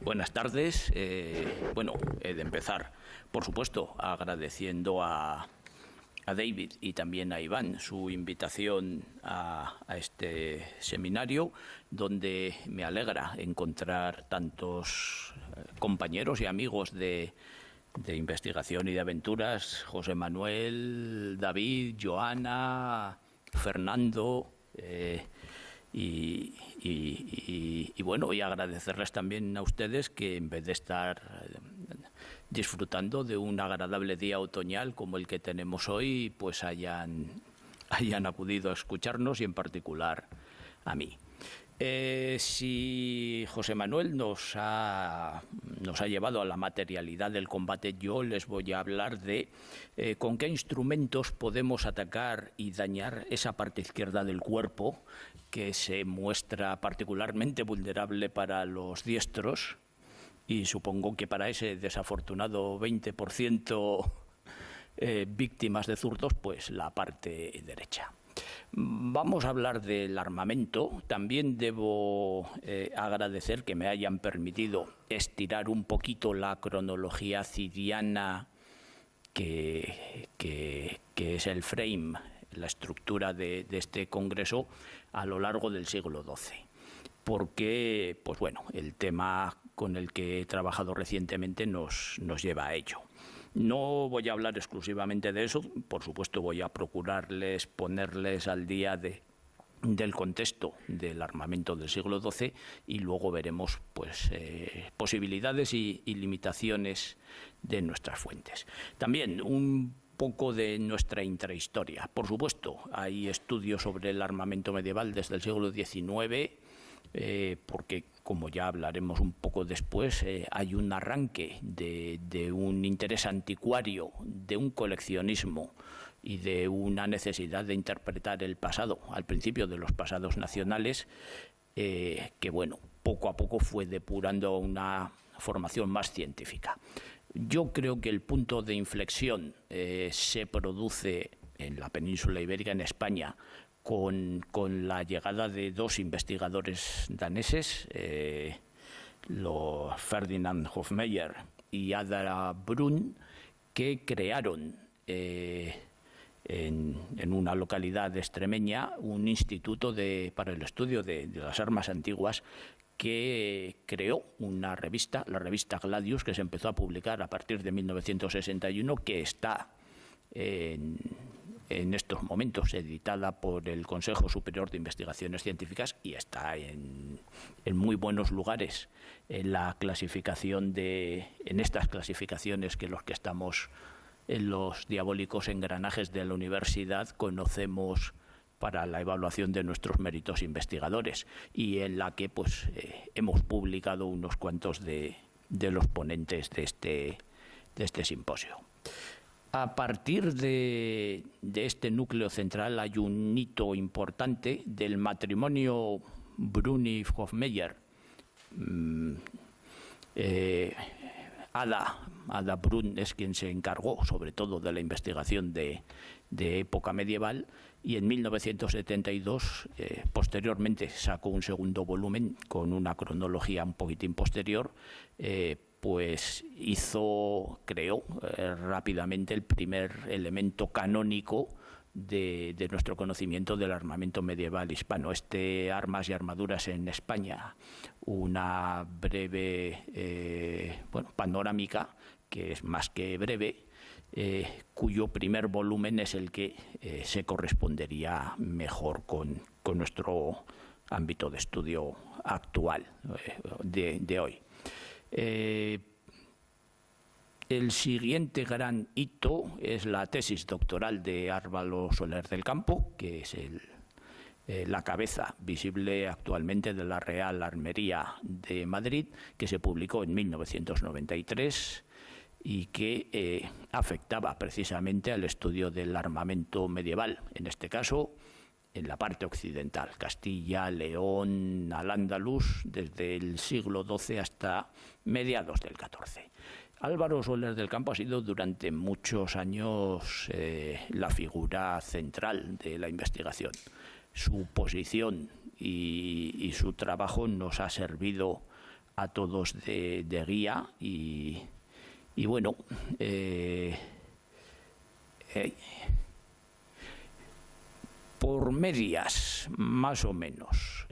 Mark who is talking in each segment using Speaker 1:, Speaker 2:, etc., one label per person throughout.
Speaker 1: Buenas tardes. Bueno, he de empezar, por supuesto, agradeciendo a David y también a Iván su invitación a este seminario, donde me alegra encontrar tantos compañeros y amigos de investigación y de aventuras: José Manuel, David, Joana, Fernando, y bueno, y agradecerles también a ustedes que, en vez de estar disfrutando de un agradable día otoñal como el que tenemos hoy, pues hayan acudido a escucharnos, y en particular a mí. Si José Manuel nos ha llevado a la materialidad del combate, yo les voy a hablar de con qué instrumentos podemos atacar y dañar esa parte izquierda del cuerpo que se muestra particularmente vulnerable para los diestros, y supongo que para ese desafortunado 20% víctimas de zurdos, pues la parte derecha. Vamos a hablar del armamento. También debo agradecer que me hayan permitido estirar un poquito la cronología cidiana, que es el frame, la estructura de este congreso a lo largo del siglo XII. Porque, pues bueno, el tema con el que he trabajado recientemente nos lleva a ello. No voy a hablar exclusivamente de eso, por supuesto voy a procurarles ponerles al día del contexto del armamento del siglo XII, y luego veremos pues posibilidades y limitaciones de nuestras fuentes. También un poco de nuestra intrahistoria. Por supuesto, hay estudios sobre el armamento medieval desde el siglo XIX, porque, como ya hablaremos un poco después, hay un arranque de un interés anticuario, de un coleccionismo y de una necesidad de interpretar el pasado, al principio de los pasados nacionales, que bueno, poco a poco fue depurando una formación más científica. Yo creo que el punto de inflexión se produce en la península ibérica, en España, con la llegada de dos investigadores daneses, los Ferdinand Hofmeyr y Ada Brun, que crearon en una localidad extremeña un instituto para el estudio de las armas antiguas, que creó una revista, la revista Gladius, que se empezó a publicar a partir de 1961, que está en estos momentos editada por el Consejo Superior de Investigaciones Científicas, y está en muy buenos lugares en la clasificación en estas clasificaciones que los que estamos en los diabólicos engranajes de la universidad conocemos para la evaluación de nuestros méritos investigadores, y en la que pues hemos publicado unos cuantos de los ponentes de este simposio. A partir de este núcleo central hay un hito importante del matrimonio Brun y Hofmeyr. Ada Brun es quien se encargó sobre todo de la investigación de época medieval, y en 1972 posteriormente sacó un segundo volumen con una cronología un poquitín posterior. Pues creó rápidamente el primer elemento canónico de nuestro conocimiento del armamento medieval hispano. Armas y armaduras en España, una breve panorámica, que es más que breve, cuyo primer volumen es el que se correspondería mejor con nuestro ámbito de estudio actual de hoy. El siguiente gran hito es la tesis doctoral de Álvaro Soler del Campo, que es la cabeza visible actualmente de la Real Armería de Madrid, que se publicó en 1993 y que afectaba precisamente al estudio del armamento medieval, en este caso en la parte occidental, Castilla, León, Al-Ándalus, desde el siglo XII hasta mediados del XIV. Álvaro Soler del Campo ha sido durante muchos años la figura central de la investigación. Su posición y su trabajo nos ha servido a todos de guía y bueno, por medias, más o menos.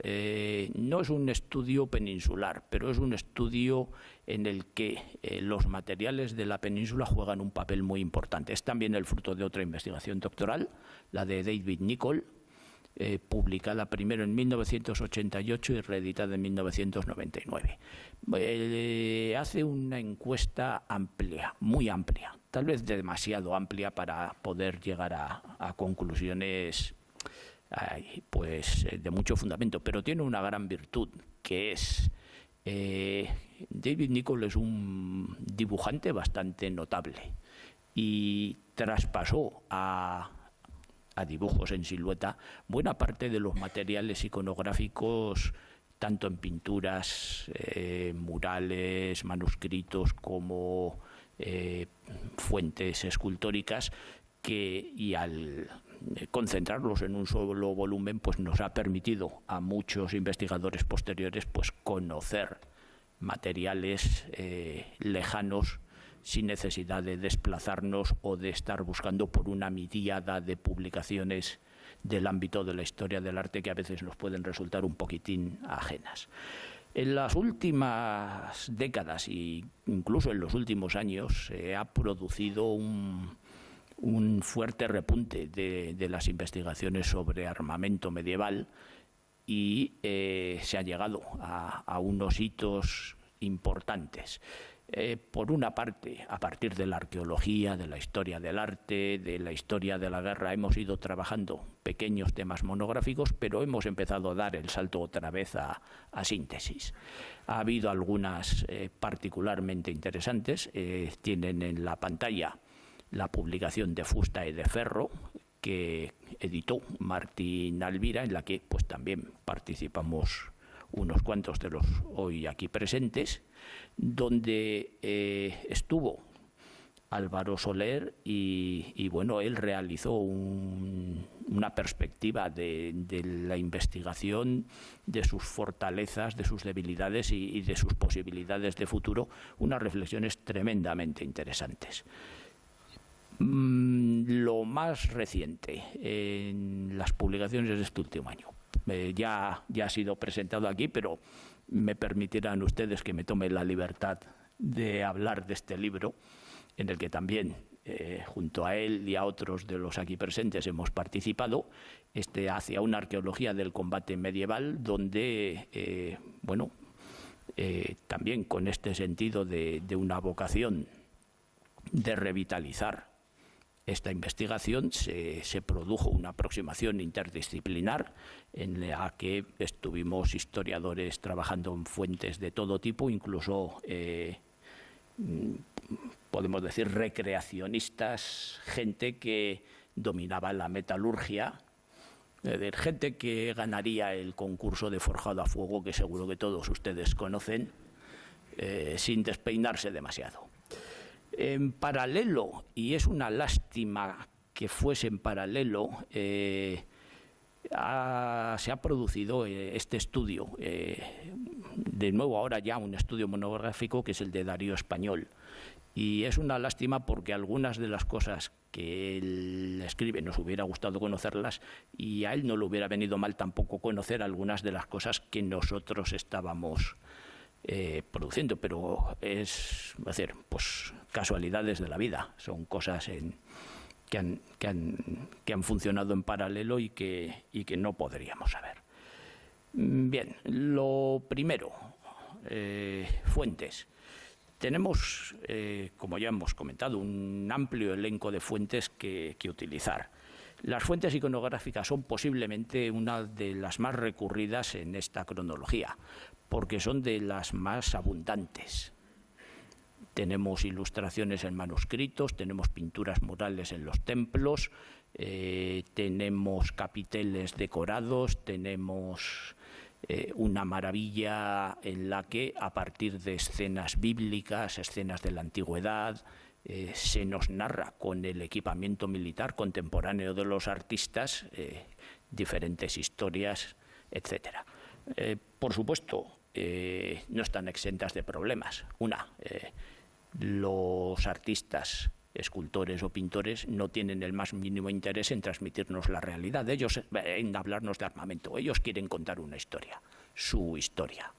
Speaker 1: No es un estudio peninsular, pero es un estudio en el que los materiales de la península juegan un papel muy importante. Es también el fruto de otra investigación doctoral, la de David Nicholl, publicada primero en 1988 y reeditada en 1999. Hace una encuesta amplia, muy amplia, tal vez demasiado amplia para poder llegar a conclusiones pues de mucho fundamento, pero tiene una gran virtud, que es David Nicholl es un dibujante bastante notable y traspasó a dibujos en silueta buena parte de los materiales iconográficos, tanto en pinturas, murales, manuscritos, como fuentes escultóricas, y al concentrarlos en un solo volumen, pues nos ha permitido a muchos investigadores posteriores pues conocer materiales lejanos sin necesidad de desplazarnos o de estar buscando por una miríada de publicaciones del ámbito de la historia del arte que a veces nos pueden resultar un poquitín ajenas. En las últimas décadas e incluso en los últimos años se ha producido un fuerte repunte de las investigaciones sobre armamento medieval y se ha llegado a unos hitos importantes. Por una parte, a partir de la arqueología, de la historia del arte, de la historia de la guerra, hemos ido trabajando pequeños temas monográficos, pero hemos empezado a dar el salto otra vez a síntesis. Ha habido algunas particularmente interesantes. Tienen en la pantalla la publicación de Fusta y de Ferro, que editó Martín Alvira, en la que pues también participamos unos cuantos de los hoy aquí presentes, donde estuvo Álvaro Soler y bueno, él realizó una perspectiva de la investigación, de sus fortalezas, de sus debilidades y de sus posibilidades de futuro, unas reflexiones tremendamente interesantes. Lo más reciente en las publicaciones de este último año, ya ha sido presentado aquí, pero me permitirán ustedes que me tome la libertad de hablar de este libro, en el que también junto a él y a otros de los aquí presentes hemos participado, hacia una arqueología del combate medieval, donde también con este sentido de una vocación de revitalizar esta investigación, se produjo una aproximación interdisciplinar en la que estuvimos historiadores trabajando en fuentes de todo tipo, incluso podemos decir recreacionistas, gente que dominaba la metalurgia, gente que ganaría el concurso de forjado a fuego, que seguro que todos ustedes conocen, sin despeinarse demasiado. En paralelo, y es una lástima que fuese en paralelo, se ha producido este estudio, de nuevo ahora ya un estudio monográfico, que es el de Darío Español. Y es una lástima porque algunas de las cosas que él escribe nos hubiera gustado conocerlas, y a él no le hubiera venido mal tampoco conocer algunas de las cosas que nosotros estábamos produciendo, pero es decir, pues casualidades de la vida, son cosas que han funcionado en paralelo y que no podríamos saber. Bien, lo primero, fuentes. Tenemos, como ya hemos comentado, un amplio elenco de fuentes que utilizar. Las fuentes iconográficas son posiblemente una de las más recurridas en esta cronología, porque son de las más abundantes. Tenemos ilustraciones en manuscritos, tenemos pinturas murales en los templos, tenemos capiteles decorados, tenemos una maravilla en la que, a partir de escenas bíblicas, escenas de la antigüedad, se nos narra con el equipamiento militar contemporáneo de los artistas diferentes historias, etcétera. Por supuesto, no están exentas de problemas. Los artistas, escultores o pintores no tienen el más mínimo interés en transmitirnos la realidad, ellos en hablarnos de armamento. Ellos quieren contar una historia, su historia.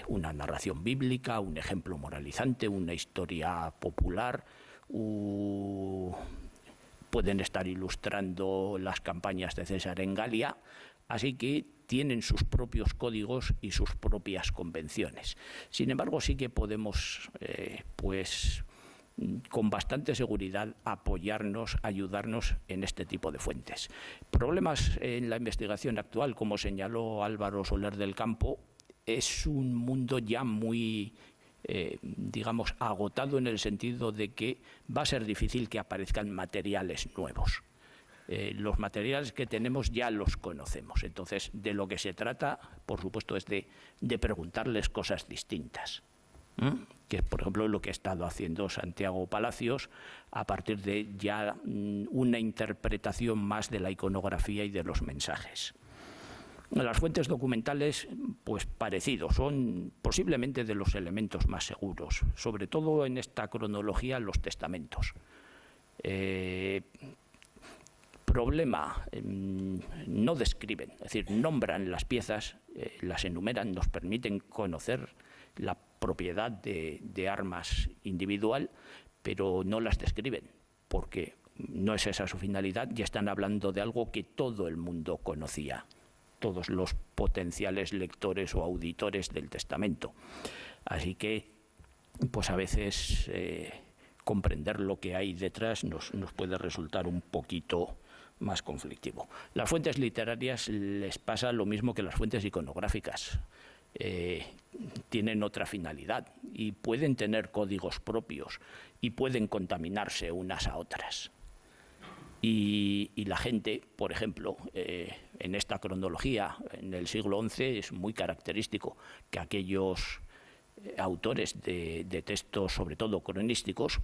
Speaker 1: Una narración bíblica, un ejemplo moralizante, una historia popular. Pueden estar ilustrando las campañas de César en Galia, así que tienen sus propios códigos y sus propias convenciones. Sin embargo, sí que podemos, con bastante seguridad, apoyarnos, ayudarnos en este tipo de fuentes. Problemas en la investigación actual, como señaló Álvaro Soler del Campo, es un mundo ya muy, digamos, agotado en el sentido de que va a ser difícil que aparezcan materiales nuevos. Los materiales que tenemos ya los conocemos. Entonces, de lo que se trata, por supuesto, es de preguntarles cosas distintas. Que, por ejemplo, lo que ha estado haciendo Santiago Palacios a partir de ya una interpretación más de la iconografía y de los mensajes. Las fuentes documentales, pues parecidos, son posiblemente de los elementos más seguros, sobre todo en esta cronología, los testamentos. Problema, no describen, es decir, nombran las piezas, las enumeran, nos permiten conocer la propiedad de armas individual, pero no las describen, porque no es esa su finalidad, ya están hablando de algo que todo el mundo conocía, todos los potenciales lectores o auditores del testamento. Así que, pues a veces comprender lo que hay detrás nos puede resultar un poquito más conflictivo. Las fuentes literarias les pasa lo mismo que las fuentes iconográficas. Tienen otra finalidad y pueden tener códigos propios y pueden contaminarse unas a otras. Y la gente, por ejemplo, en esta cronología, en el siglo XI, es muy característico que aquellos autores de textos, sobre todo cronísticos,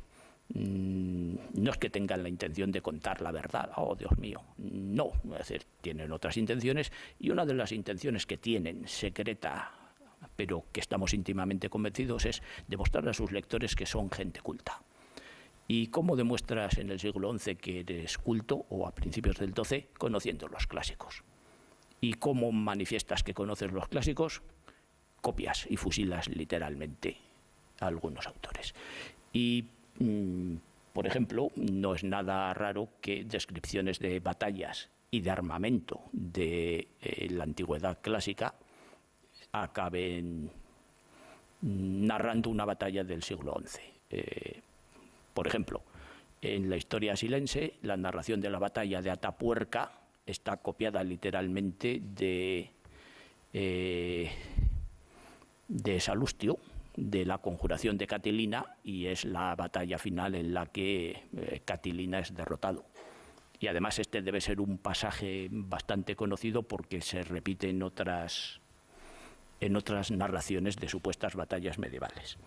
Speaker 1: no es que tengan la intención de contar la verdad, oh Dios mío, no, es decir, tienen otras intenciones, y una de las intenciones que tienen, secreta, pero que estamos íntimamente convencidos, es demostrar a sus lectores que son gente culta. ¿Y cómo demuestras en el siglo XI que eres culto, o a principios del XII, conociendo los clásicos? ¿Y cómo manifiestas que conoces los clásicos? Copias y fusilas literalmente a algunos autores. Y, por ejemplo, no es nada raro que descripciones de batallas y de armamento de la antigüedad clásica acaben narrando una batalla del siglo XI. Por ejemplo, en la historia silense, la narración de la batalla de Atapuerca está copiada literalmente de Salustio, de la conjuración de Catilina, y es la batalla final en la que Catilina es derrotado. Y además este debe ser un pasaje bastante conocido porque se repite en otras narraciones de supuestas batallas medievales.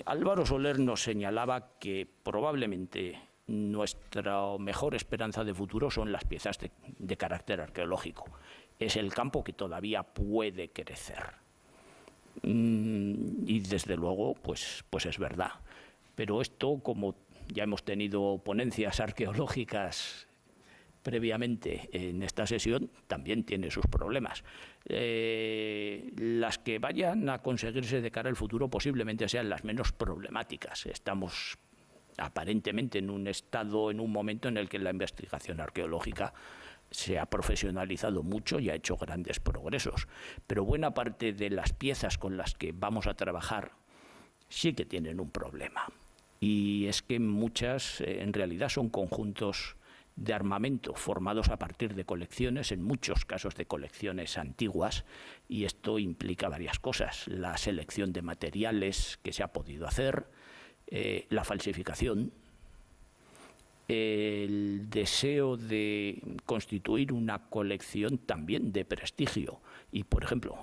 Speaker 1: Álvaro Soler nos señalaba que probablemente nuestra mejor esperanza de futuro son las piezas de carácter arqueológico. Es el campo que todavía puede crecer. Y desde luego, pues es verdad. Pero esto, como ya hemos tenido ponencias arqueológicas previamente en esta sesión, también tiene sus problemas. Las que vayan a conseguirse de cara al futuro posiblemente sean las menos problemáticas. Estamos aparentemente en un momento en el que la investigación arqueológica se ha profesionalizado mucho y ha hecho grandes progresos, pero buena parte de las piezas con las que vamos a trabajar sí que tienen un problema, y es que muchas en realidad son conjuntos de armamento formados a partir de colecciones, en muchos casos de colecciones antiguas, y esto implica varias cosas: la selección de materiales que se ha podido hacer, la falsificación, el deseo de constituir una colección también de prestigio y, por ejemplo,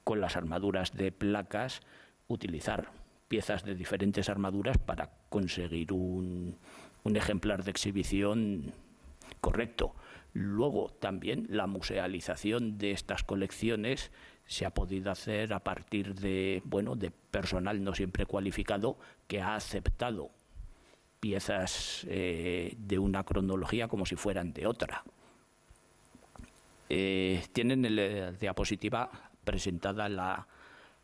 Speaker 1: con las armaduras de placas, utilizar piezas de diferentes armaduras para conseguir un ejemplar de exhibición correcto. Luego también la musealización de estas colecciones se ha podido hacer a partir de, bueno, de personal no siempre cualificado que ha aceptado piezas de una cronología como si fueran de otra. Tienen en la diapositiva presentada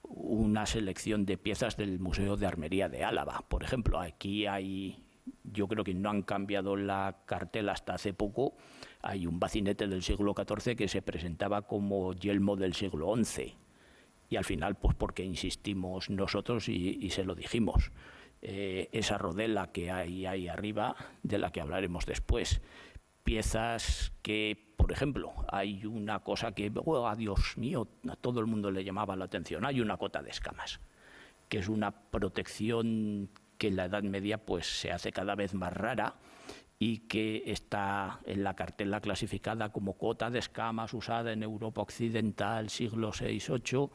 Speaker 1: una selección de piezas del Museo de Armería de Álava. Por ejemplo, aquí hay, yo creo que no han cambiado la cartela hasta hace poco, hay un bacinete del siglo XIV que se presentaba como yelmo del siglo XI. Y al final, pues porque insistimos nosotros y se lo dijimos. Esa rodela que hay ahí arriba, de la que hablaremos después. Piezas que, por ejemplo, hay una cosa que, oh, Dios mío, a todo el mundo le llamaba la atención. Hay una cota de escamas, que es una protección que en la Edad Media pues se hace cada vez más rara y que está en la cartela clasificada como cota de escamas usada en Europa occidental, siglo VI-VIII.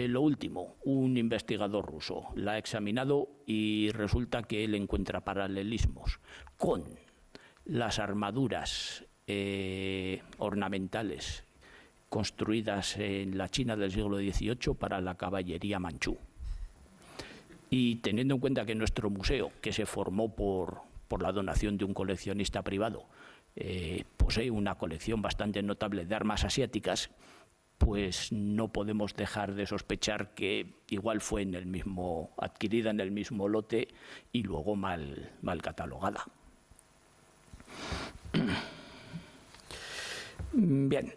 Speaker 1: Lo último, un investigador ruso la ha examinado y resulta que él encuentra paralelismos con las armaduras ornamentales construidas en la China del siglo XVIII para la caballería manchú. Y teniendo en cuenta que nuestro museo, que se formó por la donación de un coleccionista privado, posee una colección bastante notable de armas asiáticas, pues no podemos dejar de sospechar que igual fue adquirida en el mismo lote y luego mal catalogada. Bien,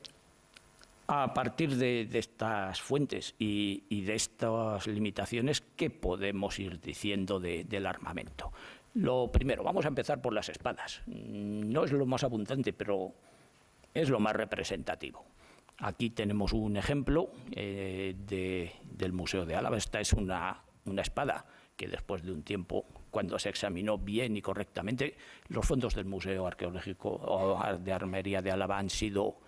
Speaker 1: a partir de estas fuentes y de estas limitaciones, ¿qué podemos ir diciendo del armamento? Lo primero, vamos a empezar por las espadas. No es lo más abundante, pero es lo más representativo. Aquí tenemos un ejemplo del Museo de Álava. Esta es una espada que después de un tiempo, cuando se examinó bien y correctamente, los fondos del Museo Arqueológico de Armería de Álava han sido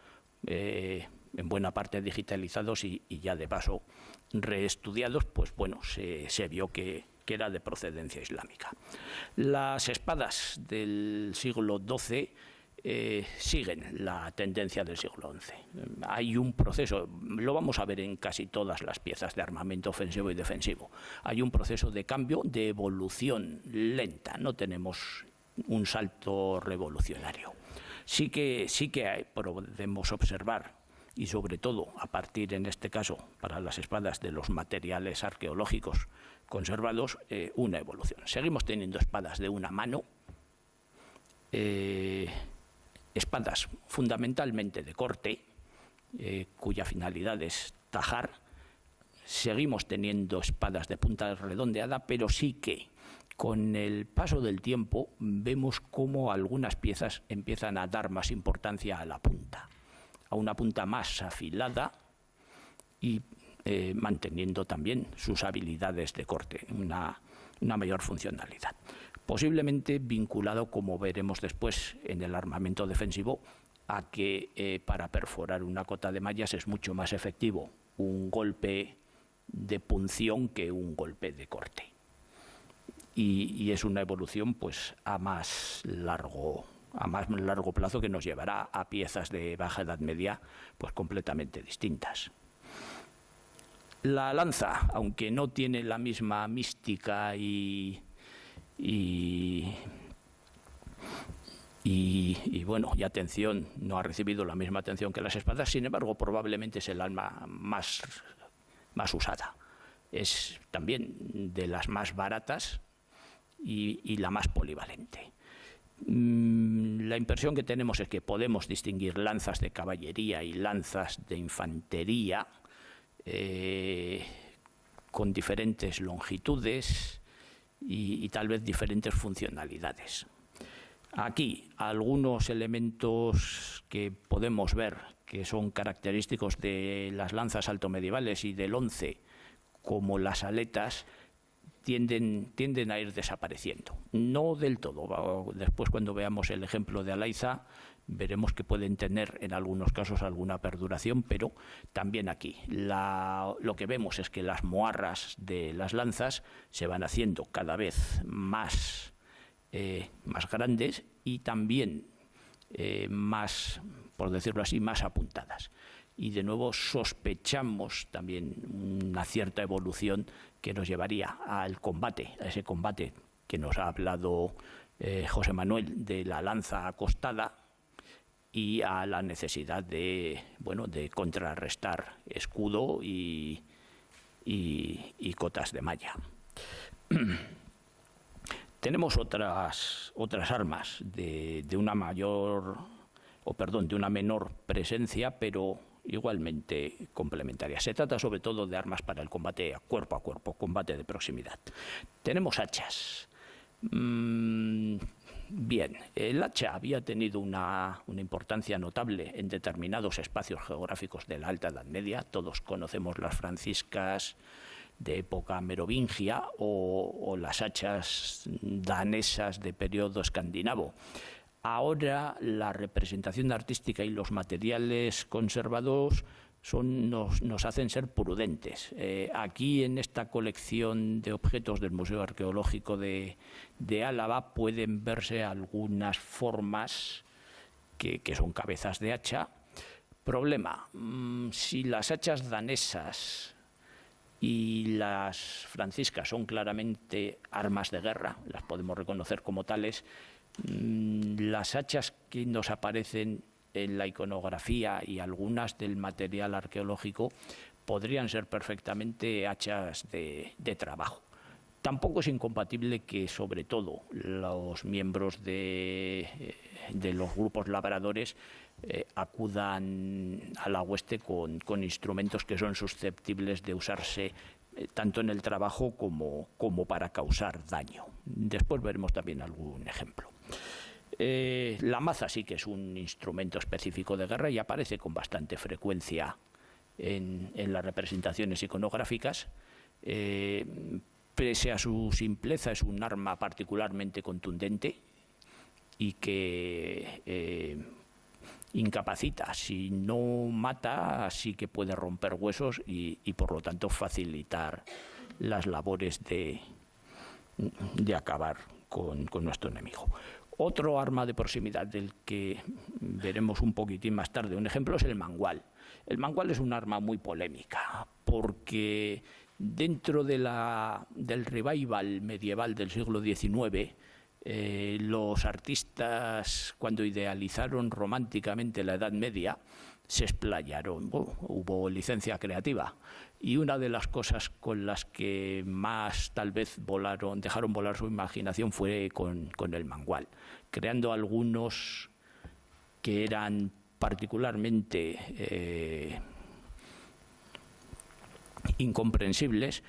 Speaker 1: en buena parte digitalizados y ya de paso reestudiados, pues bueno, se vio que era de procedencia islámica. Las espadas del siglo XII siguen la tendencia del siglo XI. Hay un proceso, lo vamos a ver en casi todas las piezas de armamento ofensivo y defensivo, hay un proceso de cambio, de evolución lenta, no tenemos un salto revolucionario. Sí que podemos observar, y sobre todo a partir, en este caso, para las espadas de los materiales arqueológicos conservados, una evolución. Seguimos teniendo espadas de una mano, espadas fundamentalmente de corte, cuya finalidad es tajar. Seguimos teniendo espadas de punta redondeada, pero sí que con el paso del tiempo vemos cómo algunas piezas empiezan a dar más importancia a la punta, a una punta más afilada y manteniendo también sus habilidades de corte, una mayor funcionalidad. Posiblemente vinculado, como veremos después en el armamento defensivo, a que para perforar una cota de mallas es mucho más efectivo un golpe de punción que un golpe de corte. Y es una evolución pues a más largo plazo que nos llevará a piezas de baja Edad Media pues completamente distintas. La lanza, aunque no tiene la misma mística y atención, no ha recibido la misma atención que las espadas, sin embargo probablemente es el arma más usada. Es también de las más baratas y la más polivalente. La impresión que tenemos es que podemos distinguir lanzas de caballería y lanzas de infantería con diferentes longitudes y tal vez diferentes funcionalidades. Aquí algunos elementos que podemos ver que son característicos de las lanzas altomedievales y del XI, como las aletas, tienden a ir desapareciendo. No del todo. Después, cuando veamos el ejemplo de Alaiza, veremos que pueden tener en algunos casos alguna perduración, pero también aquí lo que vemos es que las moarras de las lanzas se van haciendo cada vez más grandes y también más, por decirlo así, más apuntadas. Y de nuevo sospechamos también una cierta evolución que nos llevaría al combate, a ese combate que nos ha hablado José Manuel, de la lanza acostada, y a la necesidad de contrarrestar escudo y cotas de malla. Tenemos otras armas de una menor presencia, pero igualmente complementarias. Se trata sobre todo de armas para el combate cuerpo a cuerpo, combate de proximidad. Tenemos hachas. Bien, el hacha había tenido una importancia notable en determinados espacios geográficos de la Alta Edad Media. Todos conocemos las franciscas de época merovingia o las hachas danesas de periodo escandinavo. Ahora la representación artística y los materiales conservados nos hacen ser prudentes. Aquí en esta colección de objetos del Museo Arqueológico de Álava pueden verse algunas formas que son cabezas de hacha. Problema, si las hachas danesas y las franciscas son claramente armas de guerra, las podemos reconocer como tales, las hachas que nos aparecen en la iconografía y algunas del material arqueológico podrían ser perfectamente hachas de trabajo. Tampoco es incompatible que, sobre todo, los miembros de los grupos labradores acudan a la hueste con instrumentos que son susceptibles de usarse tanto en el trabajo como para causar daño. Después veremos también algún ejemplo. La maza sí que es un instrumento específico de guerra y aparece con bastante frecuencia en las representaciones iconográficas. Pese a su simpleza, es un arma particularmente contundente y que incapacita. Si no mata, sí que puede romper huesos y por lo tanto facilitar las labores de acabar con nuestro enemigo. Otro arma de proximidad del que veremos un poquitín más tarde un ejemplo es el mangual. El mangual es un arma muy polémica porque dentro del revival medieval del siglo XIX, los artistas, cuando idealizaron románticamente la Edad Media, se explayaron, hubo licencia creativa, y una de las cosas con las que más tal vez dejaron volar su imaginación fue con el mangual, creando algunos que eran particularmente incomprensibles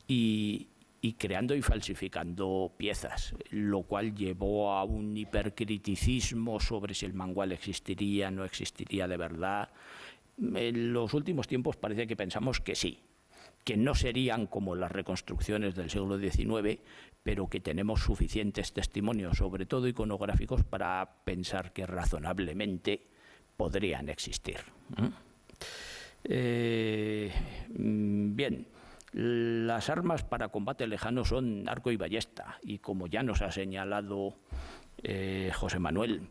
Speaker 1: y creando y falsificando piezas, lo cual llevó a un hipercriticismo sobre si el mangual existiría, no existiría de verdad. En los últimos tiempos parece que pensamos que sí, que no serían como las reconstrucciones del siglo XIX, pero que tenemos suficientes testimonios, sobre todo iconográficos, para pensar que razonablemente podrían existir. Bien. Las armas para combate lejano son arco y ballesta, y como ya nos ha señalado José Manuel,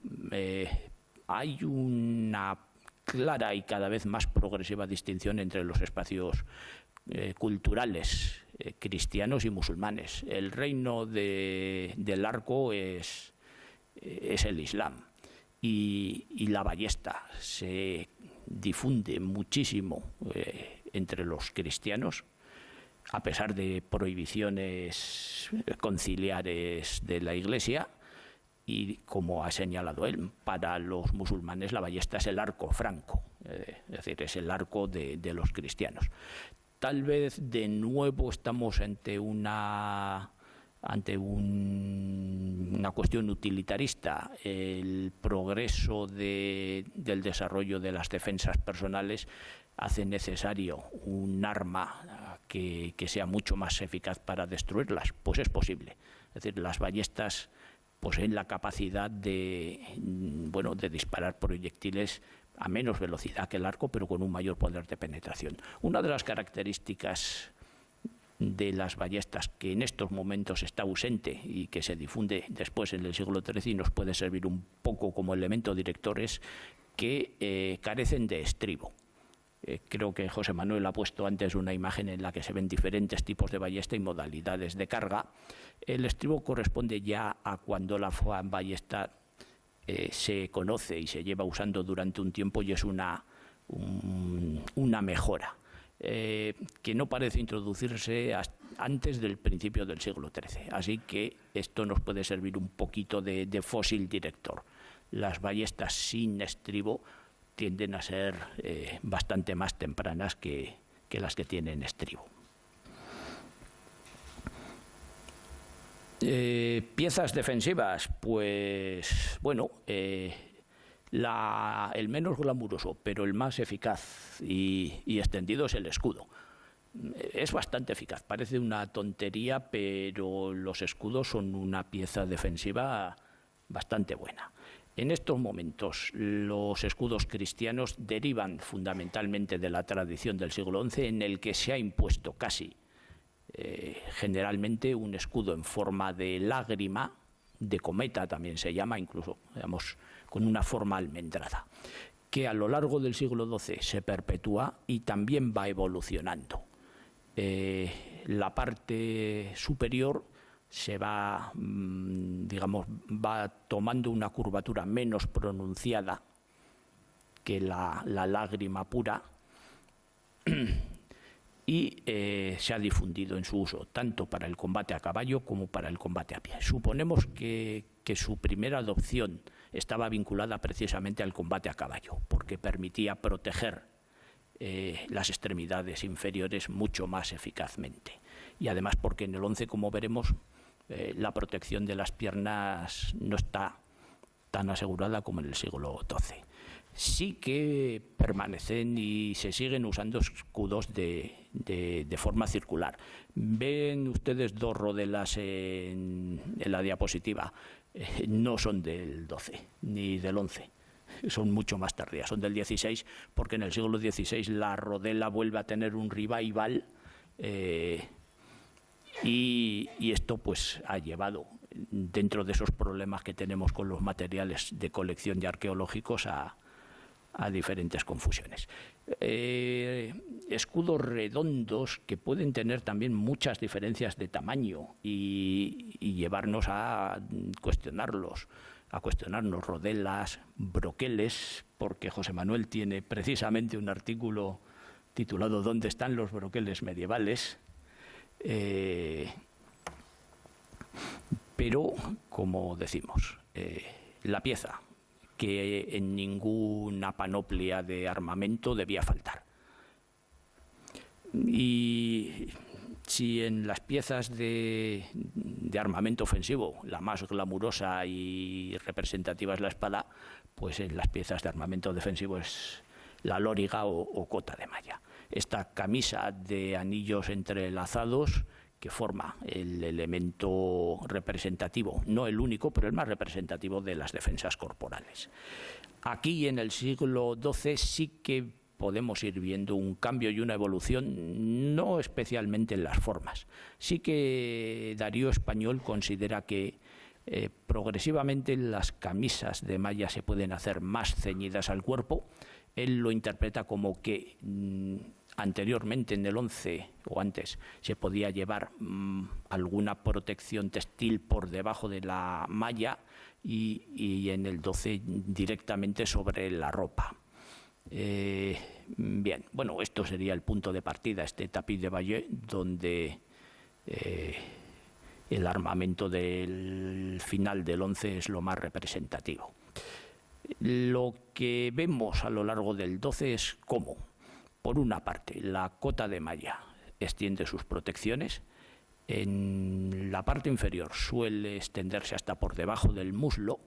Speaker 1: hay una clara y cada vez más progresiva distinción entre los espacios culturales cristianos y musulmanes. El reino del arco es el Islam, y la ballesta se difunde muchísimo entre los cristianos, a pesar de prohibiciones conciliares de la Iglesia, y como ha señalado él, para los musulmanes la ballesta es el arco franco, es decir, es el arco de los cristianos. Tal vez de nuevo estamos ante una cuestión utilitarista. El progreso del desarrollo de las defensas personales hace necesario un arma que sea mucho más eficaz para destruirlas. Pues es posible. Es decir, las ballestas poseen la capacidad de disparar proyectiles a menos velocidad que el arco, pero con un mayor poder de penetración. Una de las características de las ballestas, que en estos momentos está ausente y que se difunde después en el siglo XIII y nos puede servir un poco como elemento director, es que carecen de estribo. Creo que José Manuel ha puesto antes una imagen en la que se ven diferentes tipos de ballesta y modalidades de carga. El estribo corresponde ya a cuando la ballesta se conoce y se lleva usando durante un tiempo y es una mejora que no parece introducirse antes del principio del siglo XIII. Así que esto nos puede servir un poquito de fósil director. Las ballestas sin estribo tienden a ser bastante más tempranas que las que tienen estribo. Piezas defensivas, pues bueno, el menos glamuroso, pero el más eficaz y extendido es el escudo. Es bastante eficaz, parece una tontería, pero los escudos son una pieza defensiva bastante buena. En estos momentos los escudos cristianos derivan fundamentalmente de la tradición del siglo XI, en el que se ha impuesto casi generalmente un escudo en forma de lágrima, de cometa también se llama, incluso digamos, con una forma almendrada, que a lo largo del siglo XII se perpetúa y también va evolucionando. La parte superior se va, digamos, va tomando una curvatura menos pronunciada que la lágrima pura y se ha difundido en su uso tanto para el combate a caballo como para el combate a pie. Suponemos que su primera adopción estaba vinculada precisamente al combate a caballo, porque permitía proteger las extremidades inferiores mucho más eficazmente. Y además porque en el XI, como veremos, la protección de las piernas no está tan asegurada como en el siglo XII. Sí que permanecen y se siguen usando escudos de forma circular. Ven ustedes dos rodelas en la diapositiva. No son del XII ni del XI. Son mucho más tardías, son del XVI, porque en el siglo XVI la rodela vuelve a tener un revival y esto pues ha llevado, dentro de esos problemas que tenemos con los materiales de colección y arqueológicos, a diferentes confusiones. Escudos redondos que pueden tener también muchas diferencias de tamaño y llevarnos a cuestionarnos rodelas, broqueles, porque José Manuel tiene precisamente un artículo titulado ¿Dónde están los broqueles medievales? Pero, como decimos, la pieza que en ninguna panoplia de armamento debía faltar. Y si en las piezas de armamento ofensivo la más glamurosa y representativa es la espada, pues en las piezas de armamento defensivo es la loriga o cota de malla. Esta camisa de anillos entrelazados que forma el elemento representativo, no el único, pero el más representativo de las defensas corporales. Aquí en el siglo XII sí que podemos ir viendo un cambio y una evolución, no especialmente en las formas. Sí que Darío Español considera que progresivamente las camisas de malla se pueden hacer más ceñidas al cuerpo. Él lo interpreta como que anteriormente, en el XI o antes, se podía llevar alguna protección textil por debajo de la malla y en el XII directamente sobre la ropa. Bien, bueno, esto sería el punto de partida, este tapiz de Bayeux, donde el armamento del final del XI es lo más representativo. Lo que vemos a lo largo del XII es cómo, por una parte, la cota de malla extiende sus protecciones. En la parte inferior suele extenderse hasta por debajo del muslo,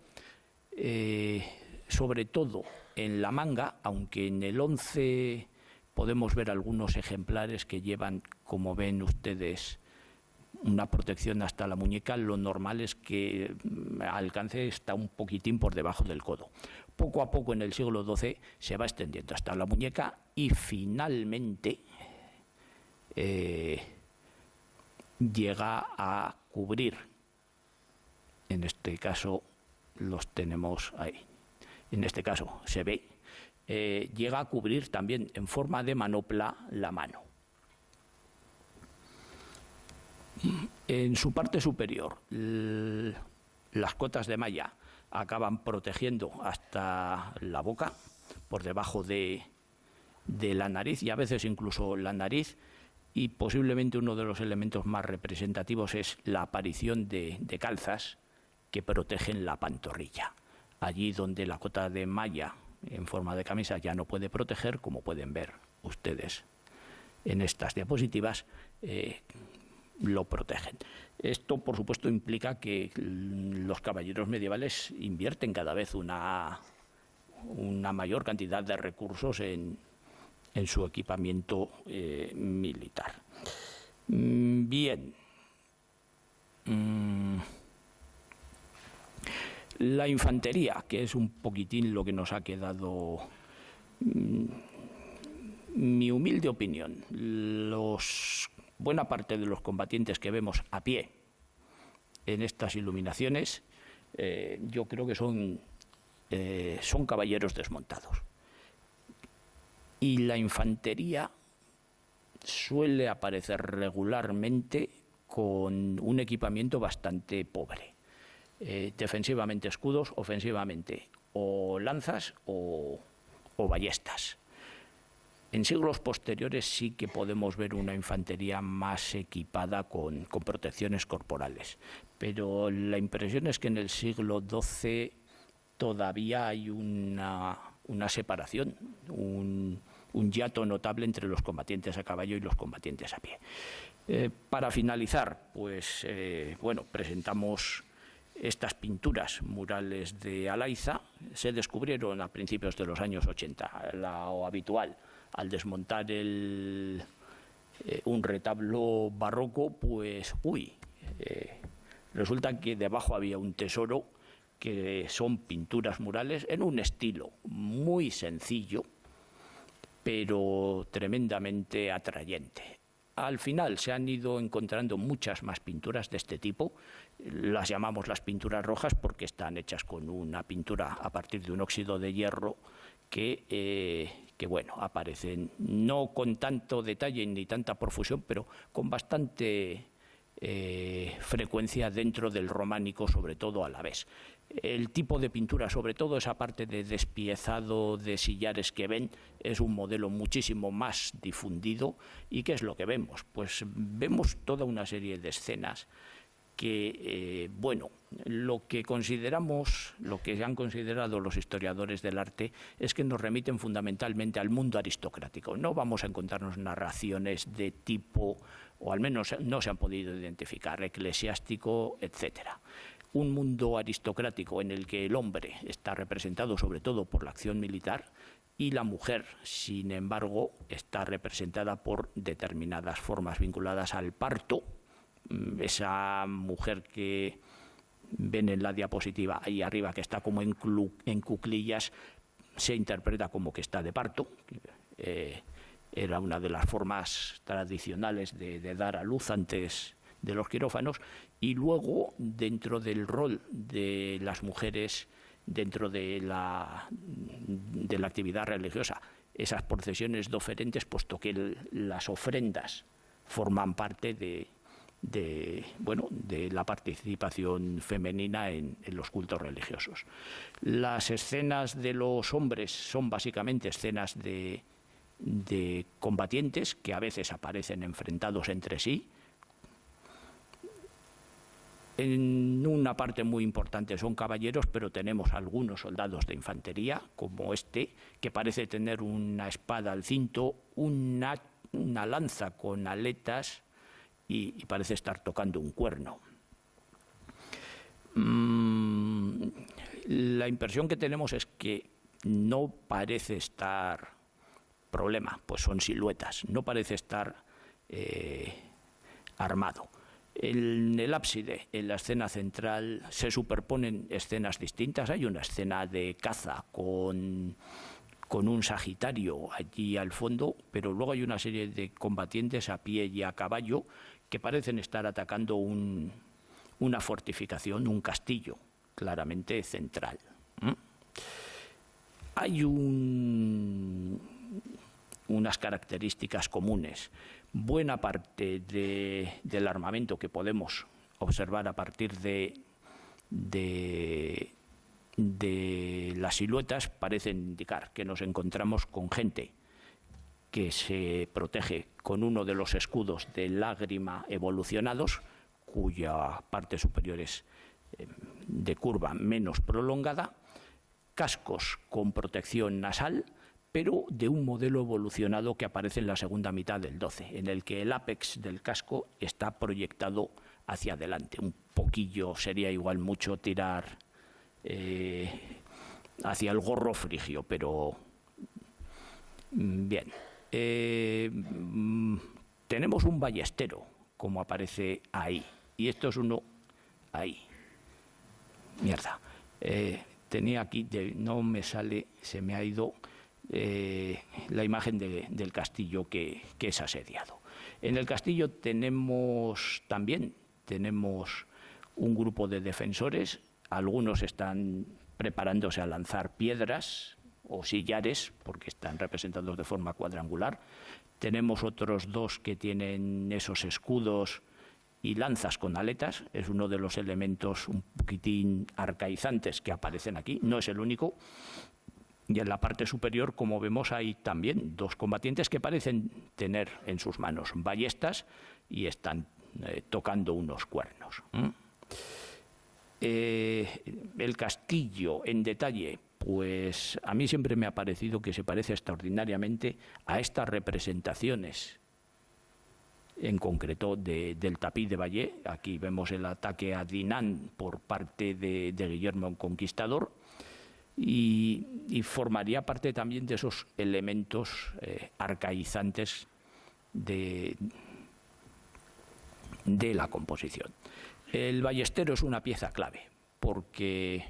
Speaker 1: sobre todo en la manga, aunque en el XI podemos ver algunos ejemplares que llevan, como ven ustedes, una protección hasta la muñeca. Lo normal es que alcance está un poquitín por debajo del codo. Poco a poco en el siglo XII se va extendiendo hasta la muñeca y finalmente llega a cubrir, en este caso los tenemos ahí, en este caso se ve, llega a cubrir también en forma de manopla la mano. En su parte superior, las cotas de malla acaban protegiendo hasta la boca, por debajo de la nariz, y a veces incluso la nariz, y posiblemente uno de los elementos más representativos es la aparición de calzas que protegen la pantorrilla. Allí donde la cota de malla en forma de camisa ya no puede proteger, como pueden ver ustedes en estas diapositivas, lo protegen. Esto, por supuesto, implica que los caballeros medievales invierten cada vez una mayor cantidad de recursos en su equipamiento militar. Bien. La infantería, que es un poquitín lo que nos ha quedado, mi humilde opinión, buena parte de los combatientes que vemos a pie en estas iluminaciones, yo creo que son caballeros desmontados. Y la infantería suele aparecer regularmente con un equipamiento bastante pobre. Defensivamente escudos, ofensivamente o lanzas o ballestas. En siglos posteriores sí que podemos ver una infantería más equipada con protecciones corporales, pero la impresión es que en el siglo XII todavía hay una separación, un hiato notable entre los combatientes a caballo y los combatientes a pie. Para finalizar, pues bueno, presentamos estas pinturas murales de Alaiza. Se descubrieron a principios de los años 80. Lo habitual al desmontar un retablo barroco, pues resulta que debajo había un tesoro, que son pinturas murales en un estilo muy sencillo, pero tremendamente atrayente. Al final se han ido encontrando muchas más pinturas de este tipo. Las llamamos las pinturas rojas porque están hechas con una pintura a partir de un óxido de hierro que bueno, aparecen no con tanto detalle ni tanta profusión, pero con bastante frecuencia dentro del románico, sobre todo a la vez. El tipo de pintura, sobre todo esa parte de despiezado de sillares que ven, es un modelo muchísimo más difundido. ¿Y qué es lo que vemos? Pues vemos toda una serie de escenas que, bueno, lo que han considerado los historiadores del arte es que nos remiten fundamentalmente al mundo aristocrático. No vamos a encontrarnos narraciones de tipo, o al menos no se han podido identificar, eclesiástico, etcétera. Un mundo aristocrático en el que el hombre está representado sobre todo por la acción militar y la mujer, sin embargo, está representada por determinadas formas vinculadas al parto. Esa mujer que ven en la diapositiva ahí arriba, que está como en cuclillas, se interpreta como que está de parto. Era una de las formas tradicionales de dar a luz antes de los quirófanos. Y luego, dentro del rol de las mujeres, dentro de la actividad religiosa, esas procesiones de oferentes, puesto que las ofrendas forman parte de la participación femenina en los cultos religiosos. Las escenas de los hombres son básicamente escenas de combatientes que a veces aparecen enfrentados entre sí. En una parte muy importante son caballeros, pero tenemos algunos soldados de infantería, como este, que parece tener una espada al cinto, una lanza con aletas y parece estar tocando un cuerno. La impresión que tenemos es que no parece estar problema, pues son siluetas, no parece estar armado. En el ábside, en la escena central, se superponen escenas distintas. Hay una escena de caza con con un Sagitario allí al fondo, pero luego hay una serie de combatientes a pie y a caballo que parecen estar atacando una fortificación, un castillo, claramente central. Hay unas características comunes. Buena parte del armamento que podemos observar a partir de las siluetas parecen indicar que nos encontramos con gente que se protege con uno de los escudos de lágrima evolucionados, cuya parte superior es de curva menos prolongada, cascos con protección nasal, pero de un modelo evolucionado que aparece en la segunda mitad del 12, en el que el ápex del casco está proyectado hacia adelante. Un poquillo, sería igual mucho tirar hacia el gorro frigio, pero bien. Tenemos un ballestero, como aparece ahí, y esto es uno ahí. Mierda. Tenía aquí, no me sale, se me ha ido la imagen del castillo que es asediado. En el castillo tenemos un grupo de defensores, algunos están preparándose a lanzar piedras o sillares, porque están representados de forma cuadrangular. Tenemos otros dos que tienen esos escudos y lanzas con aletas, es uno de los elementos un poquitín arcaizantes que aparecen aquí, no es el único. Y en la parte superior, como vemos, hay también dos combatientes que parecen tener en sus manos ballestas y están tocando unos cuernos. El castillo, en detalle, pues a mí siempre me ha parecido que se parece extraordinariamente a estas representaciones, en concreto del tapiz de Bayeux. Aquí vemos el ataque a Dinan por parte de Guillermo el Conquistador, y formaría parte también de esos elementos arcaizantes de la composición. El ballestero es una pieza clave, porque,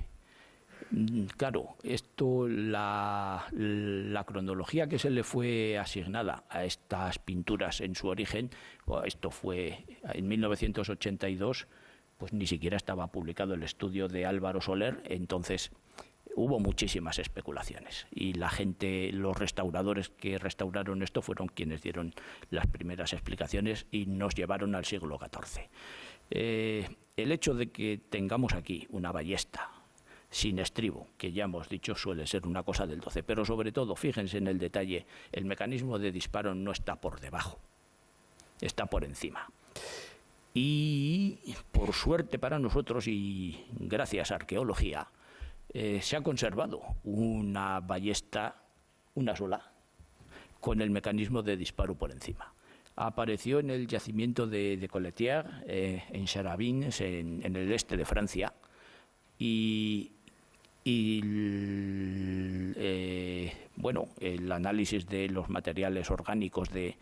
Speaker 1: claro, la cronología que se le fue asignada a estas pinturas en su origen, esto fue en 1982, pues ni siquiera estaba publicado el estudio de Álvaro Soler, entonces hubo muchísimas especulaciones, y la gente, los restauradores que restauraron esto fueron quienes dieron las primeras explicaciones y nos llevaron al siglo XIV. El hecho de que tengamos aquí una ballesta sin estribo, que ya hemos dicho suele ser una cosa del 12, pero sobre todo, fíjense en el detalle, el mecanismo de disparo no está por debajo, está por encima. Y por suerte para nosotros y gracias a arqueología, se ha conservado una ballesta, una sola, con el mecanismo de disparo por encima. Apareció en el yacimiento de Colletier, en Charabins, en el este de Francia, y bueno, el análisis de los materiales orgánicos de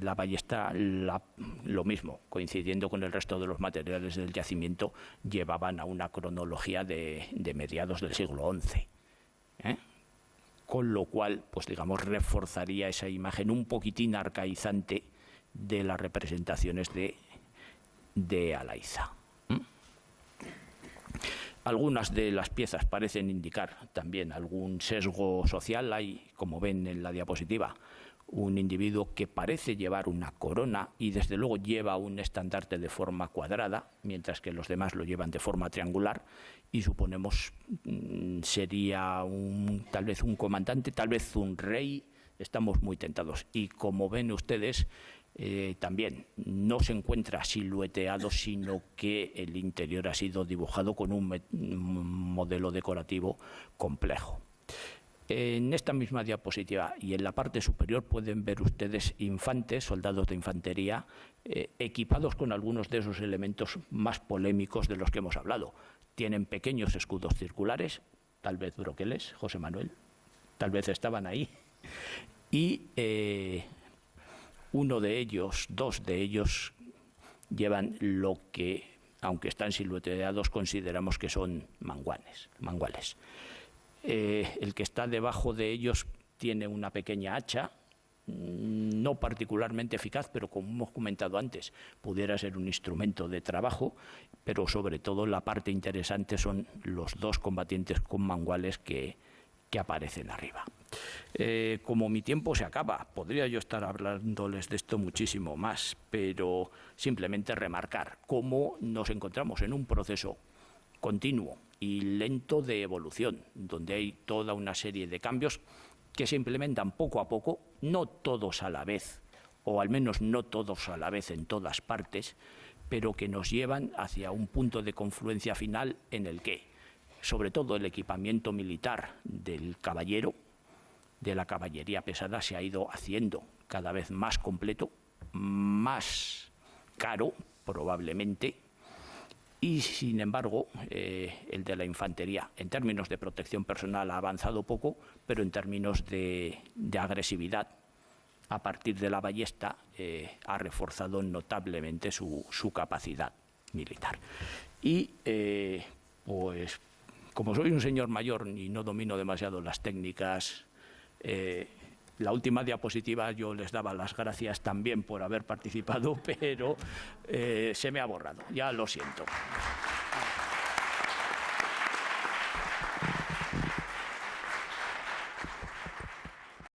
Speaker 1: la ballesta, lo mismo, coincidiendo con el resto de los materiales del yacimiento, llevaban a una cronología de mediados del siglo XI. Con lo cual, pues digamos, reforzaría esa imagen un poquitín arcaizante de las representaciones de Alaiza. Algunas de las piezas parecen indicar también algún sesgo social. Hay, como ven en la diapositiva, un individuo que parece llevar una corona y desde luego lleva un estandarte de forma cuadrada, mientras que los demás lo llevan de forma triangular, y suponemos sería tal vez un comandante, tal vez un rey. Estamos muy tentados. Y como ven ustedes, también no se encuentra silueteado, sino que el interior ha sido dibujado con un modelo decorativo complejo. En esta misma diapositiva y en la parte superior pueden ver ustedes infantes, soldados de infantería, equipados con algunos de esos elementos más polémicos de los que hemos hablado. Tienen pequeños escudos circulares, tal vez broqueles, José Manuel, tal vez estaban ahí, y dos de ellos llevan lo que, aunque están silueteados, consideramos que son manguales. El que está debajo de ellos tiene una pequeña hacha, no particularmente eficaz, pero como hemos comentado antes, pudiera ser un instrumento de trabajo, pero sobre todo la parte interesante son los dos combatientes con manguales que aparecen arriba. Como mi tiempo se acaba, podría yo estar hablándoles de esto muchísimo más, pero simplemente remarcar cómo nos encontramos en un proceso continuo y lento de evolución, donde hay toda una serie de cambios que se implementan poco a poco, no todos a la vez, o al menos no todos a la vez en todas partes, pero que nos llevan hacia un punto de confluencia final en el que, sobre todo el equipamiento militar del caballero, de la caballería pesada, se ha ido haciendo cada vez más completo, más caro probablemente, y sin embargo el de la infantería en términos de protección personal ha avanzado poco, pero en términos de agresividad a partir de la ballesta ha reforzado notablemente su capacidad militar. Y pues como soy un señor mayor y no domino demasiado las técnicas, la última diapositiva yo les daba las gracias también por haber participado, pero se me ha borrado, ya lo siento.